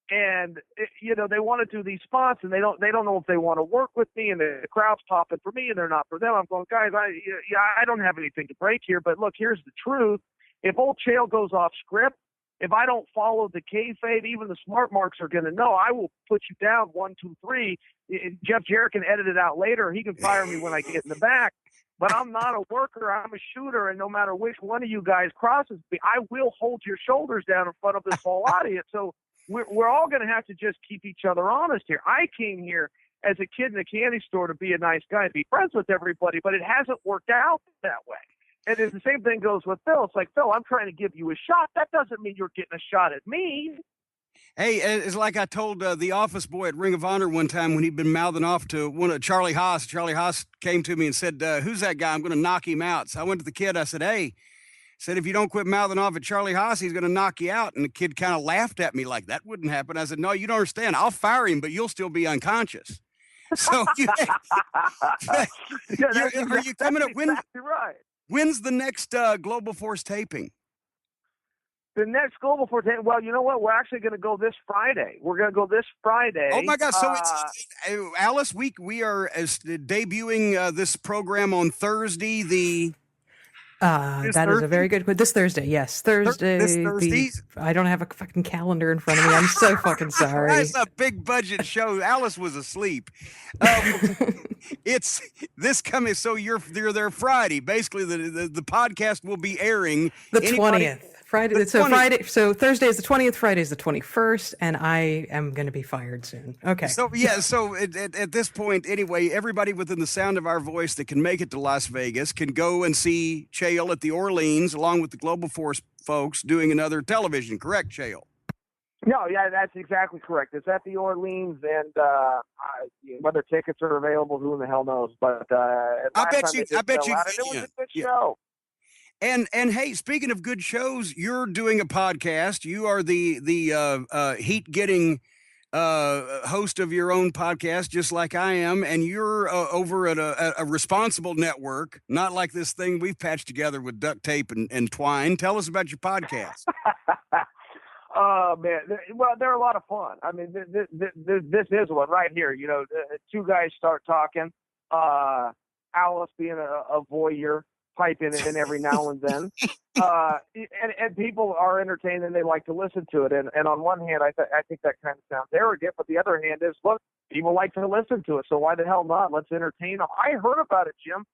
And they want to do these spots, and they don't know if they want to work with me, and the crowd's popping for me, and they're not for them. I'm going, guys, I don't have anything to break here, but look, here's the truth. If old Chael goes off script, if I don't follow the kayfabe, even the smart marks are going to know. I will put you down 1, 2, 3. Jeff Jarrett can edit it out later. He can fire me when I get in the back. But I'm not a worker. I'm a shooter, and no matter which one of you guys crosses me, I will hold your shoulders down in front of this whole audience. So we're all going to have to just keep each other honest here. I came here as a kid in a candy store to be a nice guy, be friends with everybody, but it hasn't worked out that way. And the same thing goes with Phil. It's like, Phil, I'm trying to give you a shot. That doesn't mean you're getting a shot at me. Hey, it's like I told the office boy at Ring of Honor one time when he'd been mouthing off to one of Charlie Haas. Charlie Haas came to me and said, who's that guy? I'm going to knock him out. So I went to the kid. I said, hey, if you don't quit mouthing off at Charlie Haas, he's going to knock you out. And the kid kind of laughed at me like, that wouldn't happen. I said, no, you don't understand. I'll fire him, but you'll still be unconscious. So are you coming up? Exactly right. When's the next Global Force taping? The next Global Force taping, well, you know what? We're actually going to go this Friday. We're going to go this Friday. Oh, my God. So Alice, we are debuting this program on Thursday, that is a very good question. This Thursday, yes. Thursday. I don't have a fucking calendar in front of me. I'm so fucking sorry. That's a big budget show. Alice was asleep. It's this coming. So you're there Friday. Basically, the podcast will be airing the 20th. Friday. So Thursday is the 20th. Friday is the 21st, and I am going to be fired soon. Okay. So yeah. So at this point, anyway, everybody within the sound of our voice that can make it to Las Vegas can go and see Chael at the Orleans, along with the Global Force folks, doing another television. Correct, Chael? No, yeah, that's exactly correct. It's at the Orleans, and whether tickets are available, who in the hell knows? But I bet you. It was a good show. And hey, speaking of good shows, you're doing a podcast. You are the heat-getting host of your own podcast, just like I am, and you're over at a responsible network, not like this thing we've patched together with duct tape and twine. Tell us about your podcast. Oh, man. Well, they're a lot of fun. I mean, this is one right here. Two guys start talking. Alice being a voyeur. pipe in every now and then. And people are entertained and they like to listen to it. And on one hand, I think that kind of sounds arrogant, but the other hand is, look, people like to listen to it, so why the hell not? Let's entertain them. I heard about it, Jim,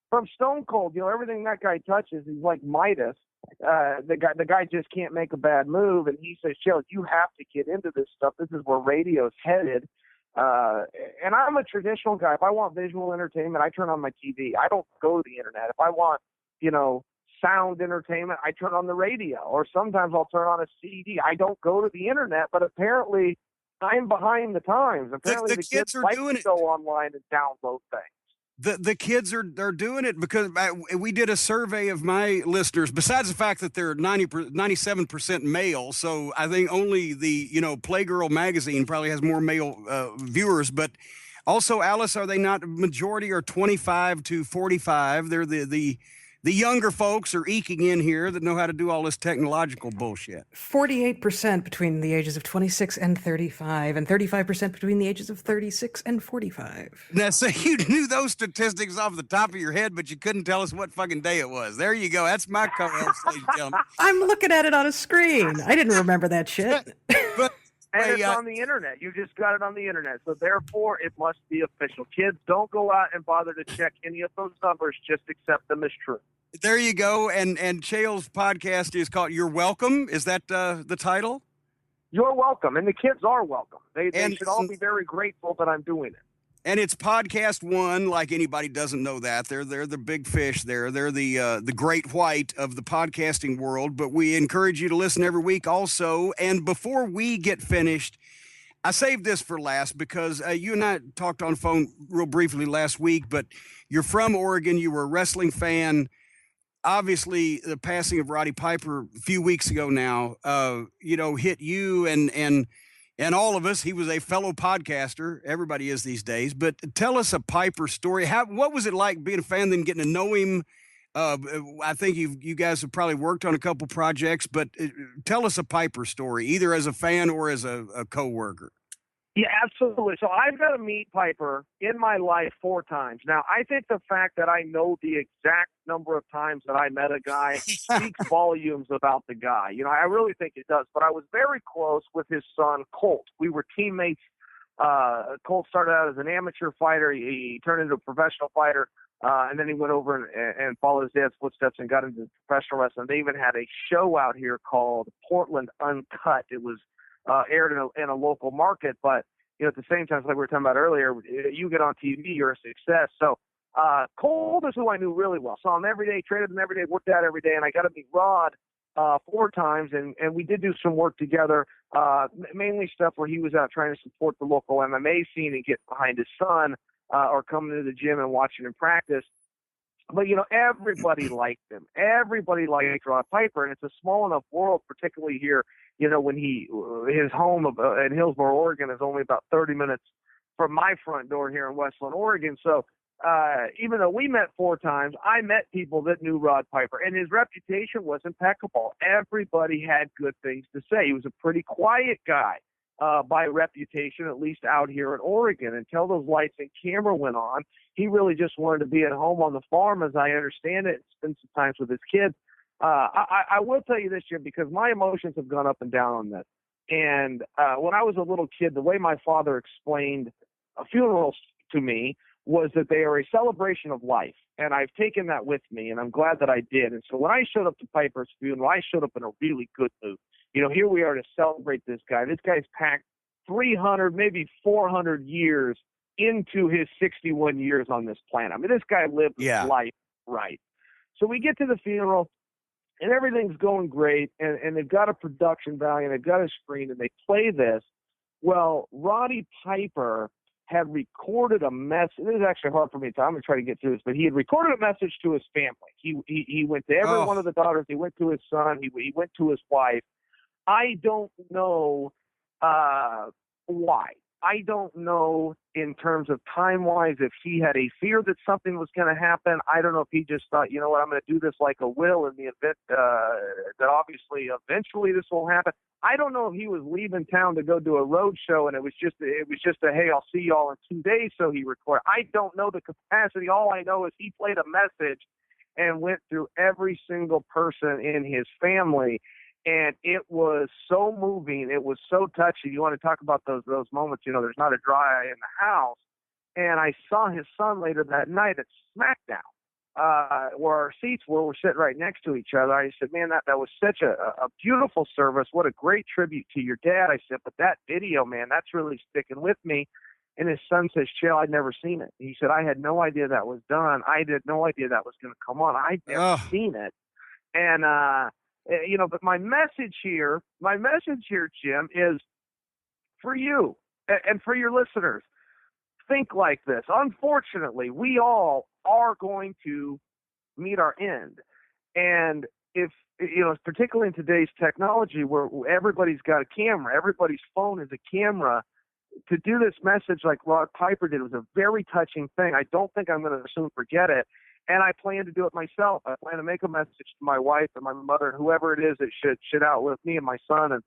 from Stone Cold. You know, everything that guy touches, he's like Midas. The guy just can't make a bad move, and he says, Chael, you have to get into this stuff. This is where radio's headed. And I'm a traditional guy. If I want visual entertainment, I turn on my TV. I don't go to the internet. If I want, sound entertainment, I turn on the radio, or sometimes I'll turn on a CD. I don't go to the internet, but apparently I'm behind the times. Apparently the kids are like doing to go online and download things. The kids are doing it because we did a survey of my listeners, besides the fact that they're 97% male. So I think only the, Playgirl magazine probably has more male viewers, but also, Alice, are they not majority are 25 to 45? They're the younger folks are eking in here that know how to do all this technological bullshit. 48% between the ages of 26 and 35, and 35% between the ages of 36 and 45. Now, so you knew those statistics off the top of your head, but you couldn't tell us what fucking day it was. There you go. That's my co-host, ladies and gentlemen. I'm looking at it on a screen. I didn't remember that shit. But and it's on the internet. You just got it on the internet. So therefore, it must be official. Kids, don't go out and bother to check any of those numbers. Just accept them as true. There you go. And Chael's podcast is called You're Welcome. Is that the title? You're welcome. And the kids are welcome. They should all be very grateful that I'm doing it. And it's podcast one, like anybody doesn't know that. They're the big fish there. They're the great white of the podcasting world. But we encourage you to listen every week also. And before we get finished, I saved this for last because you and I talked on the phone real briefly last week, but you're from Oregon. You were a wrestling fan. Obviously, the passing of Roddy Piper a few weeks ago now, hit you and all of us. He was a fellow podcaster. Everybody is these days. But tell us a Piper story. What was it like being a fan, then getting to know him? I think you guys have probably worked on a couple projects, but tell us a Piper story, either as a fan or as a coworker. Yeah, absolutely. So I've got to meet Piper in my life 4 times. Now, I think the fact that I know the exact number of times that I met a guy speaks volumes about the guy. I really think it does. But I was very close with his son, Colt. We were teammates. Colt started out as an amateur fighter. He turned into a professional fighter. And then he went over and followed his dad's footsteps and got into professional wrestling. They even had a show out here called Portland Uncut. It was aired in a local market, but at the same time, like we were talking about earlier, you get on TV, you're a success. So Colt is who I knew really well. Saw him every day, traded him every day, worked out every day, and I got to meet Rod 4 times, and we did do some work together, mainly stuff where he was out trying to support the local MMA scene and get behind his son, or coming to the gym and watching him practice. But, everybody liked him. Everybody liked Rod Piper, and it's a small enough world, particularly here, when his home in Hillsboro, Oregon is only about 30 minutes from my front door here in Westland, Oregon. So even though we met 4 times, I met people that knew Rod Piper, and his reputation was impeccable. Everybody had good things to say. He was a pretty quiet guy by reputation, at least out here in Oregon. Until those lights and camera went on, he really just wanted to be at home on the farm, as I understand it, and spend some time with his kids. I will tell you this, Jim, because my emotions have gone up and down on this. And when I was a little kid, the way my father explained funerals to me was that they are a celebration of life. And I've taken that with me, and I'm glad that I did. And so when I showed up to Piper's funeral, I showed up in a really good mood. Here we are to celebrate this guy. This guy's packed 300, maybe 400 years into his 61 years on this planet. I mean, this guy lived his life right. So we get to the funeral, and everything's going great, and they've got a production value, and they've got a screen, and they play this. Well, Roddy Piper had recorded a message. This is actually hard for me to. I'm going to try to get through this, but he had recorded a message to his family. He went to every one of the daughters. He went to his son. He went to his wife. I don't know why. I don't know in terms of time-wise if he had a fear that something was going to happen. I don't know if he just thought, you know what, I'm going to do this like a will in the event that obviously eventually this will happen. I don't know if he was leaving town to go do a road show and it was just a hey, I'll see y'all in 2 days, so he recorded. I don't know the capacity. All I know is he played a message, and went through every single person in his family. And it was so moving. It was so touching. You want to talk about those moments, there's not a dry eye in the house. And I saw his son later that night at SmackDown, where our seats were. We're sitting right next to each other. I said, man, that was such a beautiful service. What a great tribute to your dad. I said, but that video, man, that's really sticking with me. And his son says, Chael, I'd never seen it. He said, I had no idea that was done. I had no idea that was going to come on. I'd never seen it. And, but my message here, Jim, is for you and for your listeners. Think like this. Unfortunately, we all are going to meet our end. And if, particularly in today's technology where everybody's got a camera, everybody's phone is a camera, to do this message like Rod Piper did was a very touching thing. I don't think I'm going to soon forget it. And I plan to do it myself. I plan to make a message to my wife and my mother and whoever it is that should outlive me and my son. And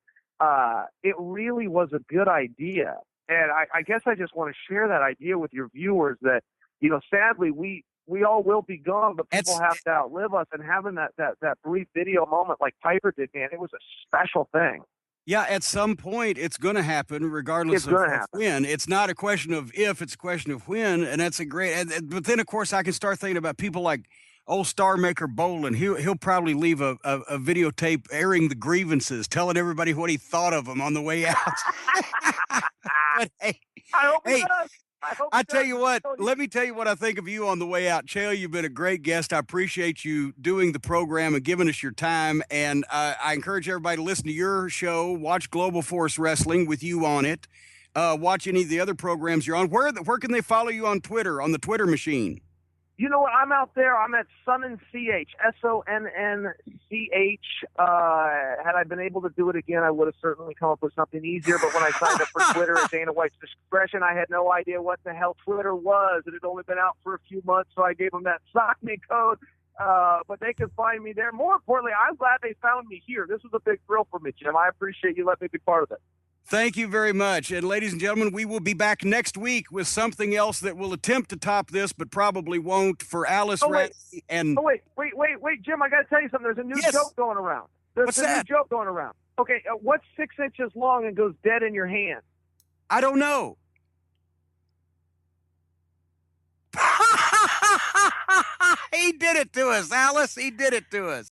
it really was a good idea. And I guess I just want to share that idea with your viewers that, sadly, we all will be gone, but people have to outlive us. And having that brief video moment like Piper did, man, it was a special thing. Yeah, at some point it's going to happen, regardless of when. It's not a question of if; it's a question of when. And that's a great. But then, of course, I can start thinking about people like old Star Maker Bolin. He'll probably leave a videotape airing the grievances, telling everybody what he thought of them on the way out. But hey, I hope he does. I tell you what, let me tell you what I think of you on the way out. Chael, you've been a great guest. I appreciate you doing the program and giving us your time. And I encourage everybody to listen to your show, watch Global Force Wrestling with you on it, watch any of the other programs you're on. Where can they follow you on Twitter, on the Twitter machine? You know what? I'm out there. I'm at Sonnen CH, SONNCH. Had I been able to do it again, I would have certainly come up with something easier. But when I signed up for Twitter at Dana White's discretion, I had no idea what the hell Twitter was. It had only been out for a few months, so I gave them that sock me code. But they can find me there. More importantly, I'm glad they found me here. This was a big thrill for me, Jim. I appreciate you letting me be part of it. Thank you very much. And ladies and gentlemen, we will be back next week with something else that will attempt to top this, but probably won't, for Alice Roddy and... wait, Jim, I got to tell you something. There's a new joke going around. What's that? New joke going around. Okay, what's 6 inches long and goes dead in your hand? I don't know. He did it to us, Alice. He did it to us.